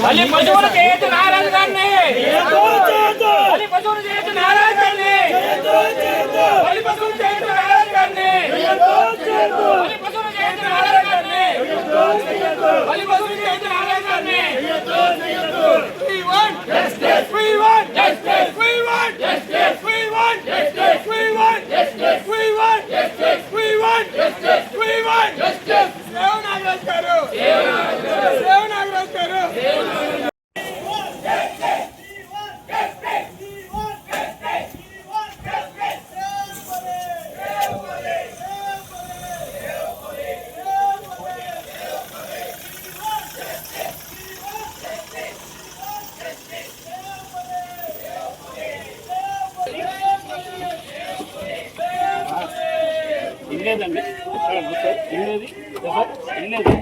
మళ్ళీ పశువులు చేయొచ్చు నారాజు గారిని, మళ్ళీ పశువులు చేయొచ్చు నారాజు గారిని, మళ్ళీ పశువులు చేయొచ్చు నారాజు గారిని, మళ్ళీ పశువులు చేయొచ్చు నారాజు గారిని, మళ్ళీ పశువులు చేయొచ్చు నారాజు గారిని. We want justice. We want justice. We want justice. We want justice. We want justice. We want justice. We want justice. We want justice. Sev Nagaraj garu. Sev Nagaraj garu. ఇల్లేదండి ఇల్లేది ఇల్లేది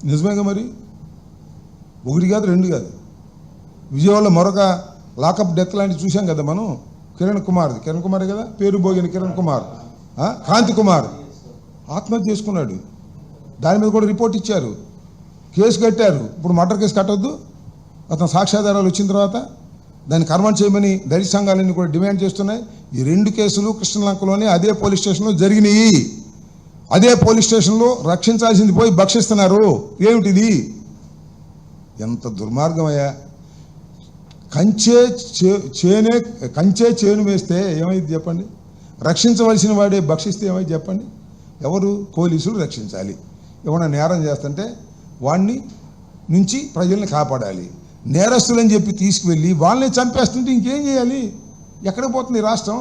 నిజమేగా మరి ఒకటి కాదు రెండు కాదు విజయవాడలో మరొక లాకప్ డెత్ లాంటి చూసాం కదా మనం కిరణ్ కుమార్ కదా పేరు భోగిన కిరణ్ కుమార్ కాంతి కుమార్ ఆత్మహత్య చేసుకున్నాడు దాని మీద కూడా రిపోర్ట్ ఇచ్చారు కేసు కట్టారు ఇప్పుడు మర్డర్ కేసు కట్టొద్దు అతను సాక్ష్యాధారాలు వచ్చిన తర్వాత దాన్ని కర్మం చేయమని దళిత సంఘాలన్నీ కూడా డిమాండ్ చేస్తున్నాయి ఈ రెండు కేసులు కృష్ణలంకలోనే అదే పోలీస్ స్టేషన్లో జరిగినాయి అదే పోలీస్ స్టేషన్లో రక్షించాల్సింది పోయి భక్షిస్తున్నారు ఏమిటిది ఎంత దుర్మార్గమయ్యా కంచే చేను వేస్తే ఏమైంది చెప్పండి రక్షించవలసిన వాడే భక్షిస్తే ఏమైంది చెప్పండి ఎవరు పోలీసులు రక్షించాలి ఏమైనా నేరం చేస్తుంటే వాడిని నుంచి ప్రజల్ని కాపాడాలి నేరస్తులని చెప్పి తీసుకువెళ్ళి వాళ్ళని చంపేస్తుంటే ఇంకేం చేయాలి ఎక్కడికి పోతుంది ఈ రాష్ట్రం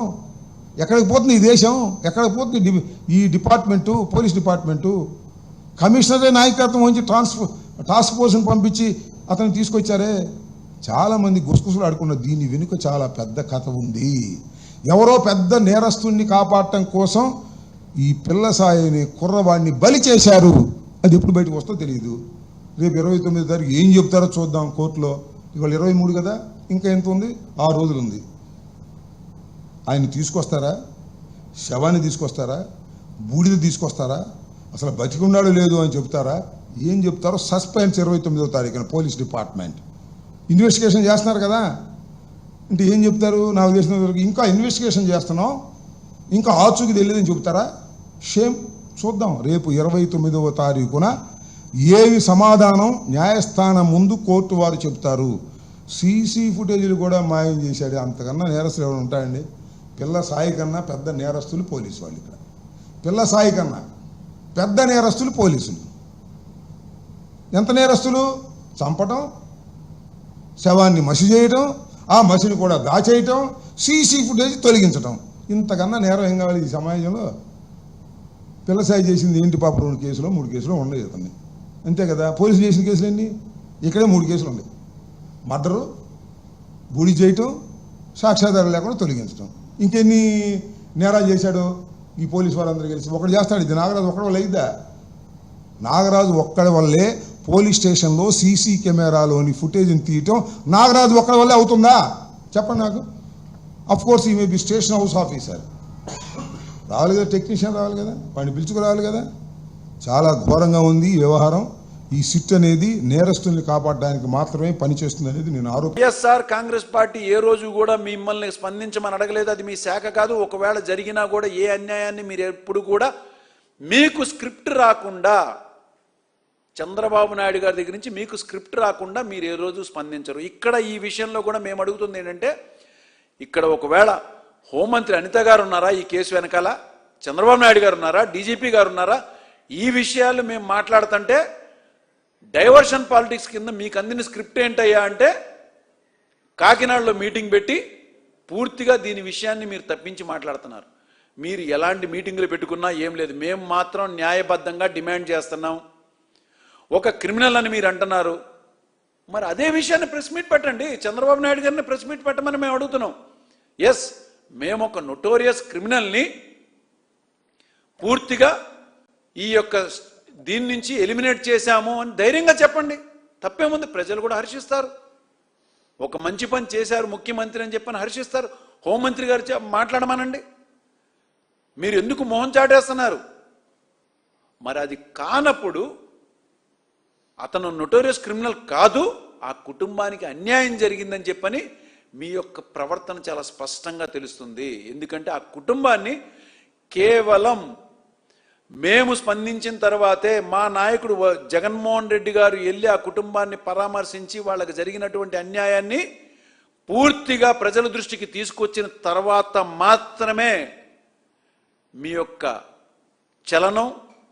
ఎక్కడికి పోతుంది ఈ దేశం ఎక్కడికి పోతుంది ఈ డిపార్ట్మెంటు పోలీస్ డిపార్ట్మెంటు కమిషనరే నాయకత్వం వహించి టాస్క్ ఫోర్స్ని పంపించి అతను తీసుకొచ్చారే చాలామంది గుసగుసలు ఆడుకున్నారు దీని వెనుక చాలా పెద్ద కథ ఉంది ఎవరో పెద్ద నేరస్తుడిని కాపాడటం కోసం ఈ పిల్ల సాయిని కుర్రవాడిని బలి చేశారు అది ఎప్పుడు బయటకు వస్తో తెలియదు రేపు 29వ తారీఖు ఏం చెప్తారో చూద్దాం కోర్టులో ఇవాళ 23 కదా ఇంకా ఎంత ఉంది 6 రోజులు ఉంది ఆయన తీసుకొస్తారా శవాన్ని తీసుకొస్తారా బూడిద తీసుకొస్తారా అసలు బతికున్నాడో లేదు అని చెప్తారా ఏం చెప్తారో సస్పెన్స్ 29వ తారీఖున పోలీస్ డిపార్ట్మెంట్ ఇన్వెస్టిగేషన్ చేస్తున్నారు కదా అంటే ఏం చెప్తారు నాకు తెలిసిన ఇంకా ఇన్వెస్టిగేషన్ చేస్తున్నాం ఇంకా ఆచూకి తెలియదని చెప్తారా షేమ్ చూద్దాం రేపు 29వ తారీఖున ఏవి సమాధానం న్యాయస్థానం ముందు కోర్టు వారు చెప్తారు సీసీ ఫుటేజీలు కూడా మాయం చేశాడు అంతకన్నా నేరస్తులు ఎవరు ఉంటాయండి పిల్ల సాయి కన్నా పెద్ద నేరస్తులు పోలీసు వాళ్ళు ఇక్కడ పిల్ల సాయి కన్నా పెద్ద నేరస్తులు పోలీసులు ఎంత నేరస్తులు చంపటం శవాన్ని మసి చేయటం ఆ మసిని కూడా దాచేయటం సీసీ ఫుటేజ్ తొలగించటం ఇంతకన్నా నేరం ఏం కావాలి ఈ సమాజంలో? పిల్లసాయి చేసింది ఏంటి పాప? 2 కేసులు 3 కేసులు ఉన్నాయి అతన్ని, అంతే కదా. పోలీసులు చేసిన కేసులు ఎన్ని? ఇక్కడే 3 కేసులు ఉన్నాయి. మర్డరు, బూడి చేయటం, సాక్ష్యాధారాలు లేకుండా తొలగించడం. ఇంకెన్ని నేరాలు చేశాడు ఈ పోలీసు వారందరూ కలిసి? ఒకటి చేస్తాడు. ఇది నాగరాజు ఒక్కడి వల్ల అయిద్దా? నాగరాజు ఒక్కడి వల్లే పోలీస్ స్టేషన్లో సీసీ కెమెరాలోని ఫుటేజ్ని తీయటం నాగరాజు ఒక్కడి వల్లే అవుతుందా? చెప్పండి నాకు. అఫ్ కోర్స్ ఈ may be station house officer, రావాలి కదా, టెక్నీషియన్ రావాలి కదా, వాడిని పిలుచుకు రావాలి కదా. చాలా ఘోరంగా ఉంది ఈ వ్యవహారం. ఈ సిట్ అనేది నేరస్తుల్ని కాపాడడానికి మాత్రమే పనిచేస్తుంది అనేది నేను వైఎస్ఆర్ కాంగ్రెస్ పార్టీ ఏ రోజు కూడా మిమ్మల్ని స్పందించమని అడగలేదు. అది మీ శాఖ కాదు. ఒకవేళ జరిగినా కూడా ఏ అన్యాయాన్ని మీరు ఎప్పుడు కూడా మీకు స్క్రిప్ట్ రాకుండా, చంద్రబాబు నాయుడు గారి దగ్గర నుంచి మీకు స్క్రిప్ట్ రాకుండా మీరు ఏ రోజు స్పందించరు. ఇక్కడ ఈ విషయంలో కూడా మేము అడుగుతుంది ఏంటంటే, ఇక్కడ ఒకవేళ హోంమంత్రి అనిత గారు ఉన్నారా ఈ కేసు వెనకాల? చంద్రబాబు నాయుడు గారు ఉన్నారా? డీజీపీ గారు ఉన్నారా? ఈ విషయాలు మేము మాట్లాడుతుంటే డైవర్షన్ పాలిటిక్స్ కింద మీకు అందిన స్క్రిప్ట్ ఏంటయ్యా అంటే, కాకినాడలో మీటింగ్ పెట్టి పూర్తిగా దీని విషయాన్ని మీరు తప్పించి మాట్లాడుతున్నారు. మీరు ఎలాంటి మీటింగులు పెట్టుకున్నా ఏం లేదు. మేము మాత్రం న్యాయబద్ధంగా డిమాండ్ చేస్తున్నాం. ఒక క్రిమినల్ అని మీరు అంటున్నారు, మరి అదే విషయాన్ని ప్రెస్ మీట్ పెట్టండి. చంద్రబాబు నాయుడు గారిని ప్రెస్ మీట్ పెట్టమని మేము అడుగుతున్నాం. ఎస్, మేము ఒక నోటోరియస్ క్రిమినల్ని పూర్తిగా ఈ యొక్క దీని నుంచి ఎలిమినేట్ చేశాము అని ధైర్యంగా చెప్పండి. తప్పేముంది? ప్రజలు కూడా హర్షిస్తారు. ఒక మంచి పని చేశారు ముఖ్యమంత్రి అని చెప్పని హర్షిస్తారు. హోంమంత్రి గారు మాట్లాడమనండి. మీరు ఎందుకు మొహం చాటేస్తున్నారు? మరి అది కానప్పుడు అతను నోటోరియస్ క్రిమినల్ కాదు, ఆ కుటుంబానికి అన్యాయం జరిగిందని చెప్పని మీ యొక్క ప్రవర్తన చాలా స్పష్టంగా తెలుస్తుంది. ఎందుకంటే ఆ కుటుంబాన్ని కేవలం మేము స్పందించిన తర్వాతే మా నాయకుడు జగన్మోహన్ రెడ్డి గారు వెళ్ళి ఆ కుటుంబాన్ని పరామర్శించి వాళ్ళకి జరిగినటువంటి అన్యాయాన్ని పూర్తిగా ప్రజల దృష్టికి తీసుకొచ్చిన తర్వాత మాత్రమే మీ యొక్క చలనం,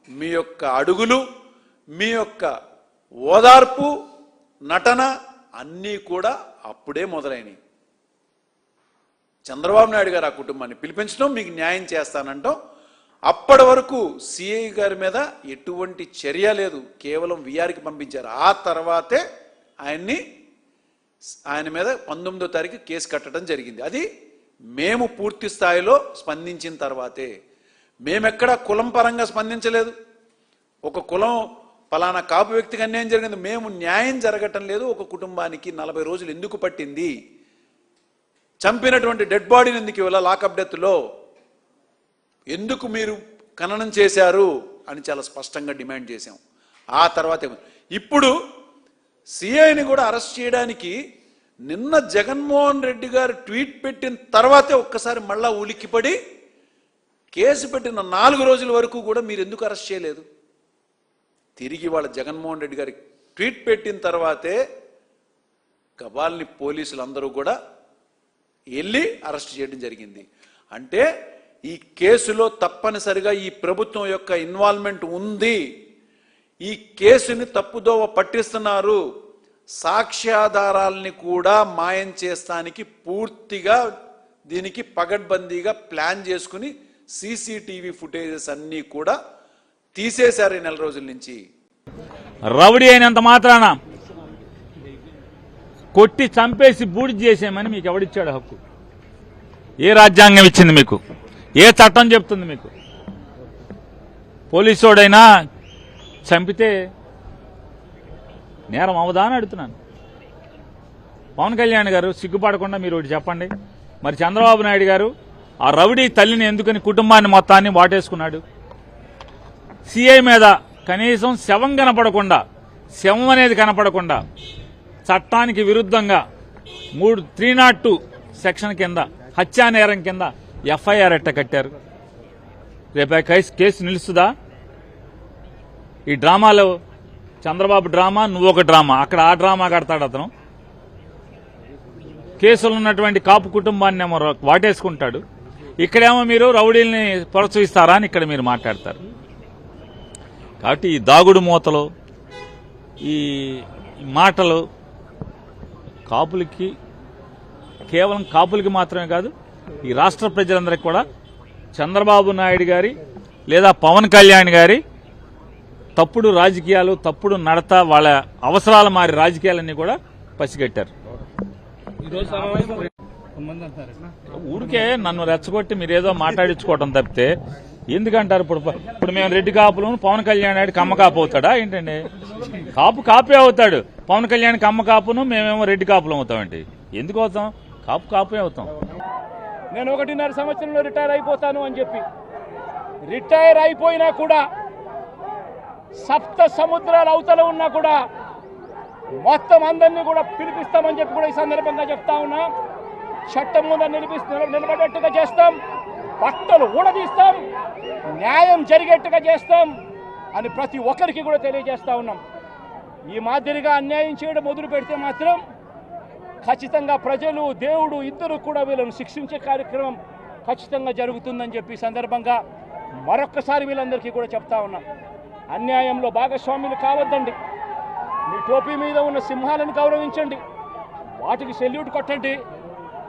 మీ యొక్క అడుగులు, మీ యొక్క ఓదార్పు, నటన అన్నీ కూడా అప్పుడే మొదలైనవి. చంద్రబాబు నాయుడు గారు ఆ కుటుంబాన్ని పిలిపించడం, మీకు న్యాయం చేస్తానంటాం. అప్పటి వరకు సిఐ గారి మీద ఎటువంటి చర్య లేదు, కేవలం విఆర్కి పంపించారు. ఆ తర్వాతే ఆయన మీద 19వ తారీఖు కేసు కట్టడం జరిగింది. అది మేము పూర్తి స్థాయిలో స్పందించిన తర్వాతే. మేమెక్కడ కులం పరంగా స్పందించలేదు. ఒక కులం పలానా కాపు వ్యక్తికి అన్యాయం జరిగింది, మేము న్యాయం జరగటం లేదు, ఒక కుటుంబానికి 40 రోజులు ఎందుకు పట్టింది, చంపినటువంటి డెడ్ బాడీని ఎందుకు ఇవాళ లాకప్ డెత్లో ఎందుకు మీరు ఖననం చేశారు అని చాలా స్పష్టంగా డిమాండ్ చేశాం. ఆ తర్వాత ఇప్పుడు సిఐని కూడా అరెస్ట్ చేయడానికి నిన్న జగన్మోహన్ రెడ్డి గారు ట్వీట్ పెట్టిన తర్వాతే ఒక్కసారి మళ్ళా ఉలిక్కిపడి కేసు పెట్టిన 4 రోజుల వరకు కూడా మీరు ఎందుకు అరెస్ట్ చేయలేదు? తిరిగి వాళ్ళ జగన్మోహన్ రెడ్డి గారి ట్వీట్ పెట్టిన తర్వాతే గబాల్ని పోలీసులు అందరూ కూడా వెళ్ళి అరెస్ట్ చేయడం జరిగింది. అంటే ఈ కేసులో తప్పనిసరిగా ఈ ప్రభుత్వం యొక్క ఇన్వాల్వ్మెంట్ ఉంది. ఈ కేసుని తప్పుదోవ పట్టిస్తున్నారు. సాక్ష్యాధారాలని కూడా మాయం చేస్తానికి పూర్తిగా దీనికి పగడ్బందీగా ప్లాన్ చేసుకుని సీసీటీవీ ఫుటేజెస్ అన్నీ కూడా తీసేశారు ఈ 4 రోజుల నుంచి. రౌడీ అయినంత మాత్రాన కొట్టి చంపేసి బూడిద చేసేయమని మీకు ఎవడిచ్చాడు హక్కు? ఏ రాజ్యాంగం ఇచ్చింది మీకు? ఏ చట్టం చెప్తుంది మీకు? పోలీసోడైనా చంపితే నేరం అవదా అని అడుగుతున్నాను. పవన్ కళ్యాణ్ గారు సిగ్గుపడకుండా మీరు ఒకటి చెప్పండి. మరి చంద్రబాబు నాయుడు గారు ఆ రౌడీ తల్లిని ఎందుకని కుటుంబాన్ని మొత్తాన్ని వాటేసుకున్నాడు? సిఐ మీద కనీసం శవం కనపడకుండా, శవం అనేది కనపడకుండా చట్టానికి విరుద్ధంగా 302 సెక్షన్ కింద హత్యా నేరం కింద ఎఫ్ఐఆర్ ఎట్ట కట్టారు? రేపు కేసు నిలుస్తుందా? ఈ డ్రామాలో చంద్రబాబు డ్రామా, నువ్వు ఒక డ్రామా. అక్కడ ఆ డ్రామా కడతాడు అతను. కేసులు ఉన్నటువంటి కాపు కుటుంబాన్ని ఏమో వాటేసుకుంటాడు. ఇక్కడేమో మీరు రౌడీల్ని ప్రోత్సహిస్తారా అని ఇక్కడ మీరు మాట్లాడతారు. కాబట్టి ఈ దాగుడు మూతలు, ఈ మాటలు కాపులకి, కేవలం కాపులకి మాత్రమే కాదు, ఈ రాష్ట్ర ప్రజలందరికీ కూడా చంద్రబాబు నాయుడు గారి లేదా పవన్ కళ్యాణ్ గారి తప్పుడు రాజకీయాలు, తప్పుడు నడత, వాళ్ళ అవసరాల మారి రాజకీయాలన్నీ కూడా పసిగట్టారు. ఊరికే నన్ను రెచ్చగొట్టి మీరేదో మాట్లాడించుకోవటం తప్పితే ఎందుకంటారు? ఇప్పుడు మేము రెడ్డి కాపులు, పవన్ కళ్యాణ్ నాయుడు కమ్మ కాపు అవుతాడా ఏంటండి? కాపు కాపే అవుతాడు. పవన్ కళ్యాణ్ కమ్మ కాపును, మేమేమో రెడ్డి కాపులు అవుతామండి. ఎందుకు అవుతాం? కాపు కాపే అవుతాం. నేను 1.5 సంవత్సరంలో రిటైర్ అయిపోతాను అని చెప్పి రిటైర్ అయిపోయినా కూడా సప్త సముద్రాల అవతల ఉన్నా కూడా మొత్తం అందరినీ కూడా పిలిపిస్తామని చెప్పి కూడా ఈ సందర్భంగా చెప్తా ఉన్నా. చట్టం ముందు నిలబడేట్టుగా చేస్తాం, బట్టలు ఊడదీస్తాం, న్యాయం జరిగేట్టుగా చేస్తాం అని ప్రతి ఒక్కరికి కూడా తెలియజేస్తా ఉన్నాం. ఈ మాదిరిగా అన్యాయం చేయడం మొదలు పెడితే మాత్రం ఖచ్చితంగా ప్రజలు, దేవుడు ఇద్దరు కూడా వీళ్ళను శిక్షించే కార్యక్రమం ఖచ్చితంగా జరుగుతుందని చెప్పి సందర్భంగా మరొక్కసారి వీళ్ళందరికీ కూడా చెప్తా ఉన్నాం. అన్యాయంలో భాగస్వాములు కావద్దండి. మీ టోపీ మీద ఉన్న సింహాలను గౌరవించండి, వాటికి సెల్యూట్ కొట్టండి,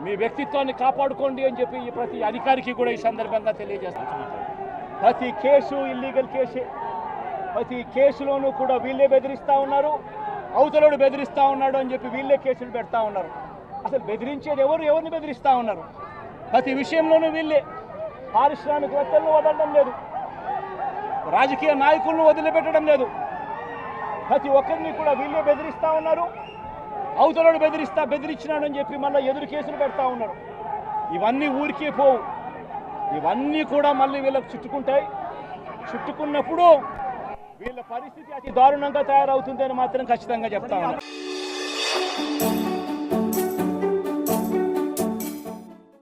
మీ వ్యక్తిత్వాన్ని కాపాడుకోండి అని చెప్పి ఈ ప్రతి అధికారికి కూడా ఈ సందర్భంగా తెలియజేస్తాం. ప్రతి కేసు ఇల్లీగల్ కేసే. ప్రతి కేసులోనూ కూడా వీళ్ళే బెదిరిస్తూ ఉన్నారు, అవతలోడు బెదిరిస్తూ ఉన్నాడు అని చెప్పి వీళ్ళే కేసులు పెడతా ఉన్నారు. అసలు బెదిరించేది ఎవరిని బెదిరిస్తూ ఉన్నారు? ప్రతి విషయంలోనూ వీళ్ళే. పారిశ్రామికవేత్తలను వదలడం లేదు, రాజకీయ నాయకులను వదిలిపెట్టడం లేదు. ప్రతి ఒక్కరిని కూడా వీళ్ళే బెదిరిస్తూ ఉన్నారు. అవతలోడు బెదిరించినాడని చెప్పి మళ్ళీ ఎదురు కేసులు పెడతా ఉన్నారు. ఇవన్నీ ఊరికే పోవు, ఇవన్నీ కూడా మళ్ళీ వీళ్ళకి చుట్టుకుంటాయి. చుట్టుకున్నప్పుడు వీళ్ళ పరిస్థితి అతి దారుణంగా తయారవుతుందని మాత్రం ఖచ్చితంగా చెప్తా ఉన్నారు.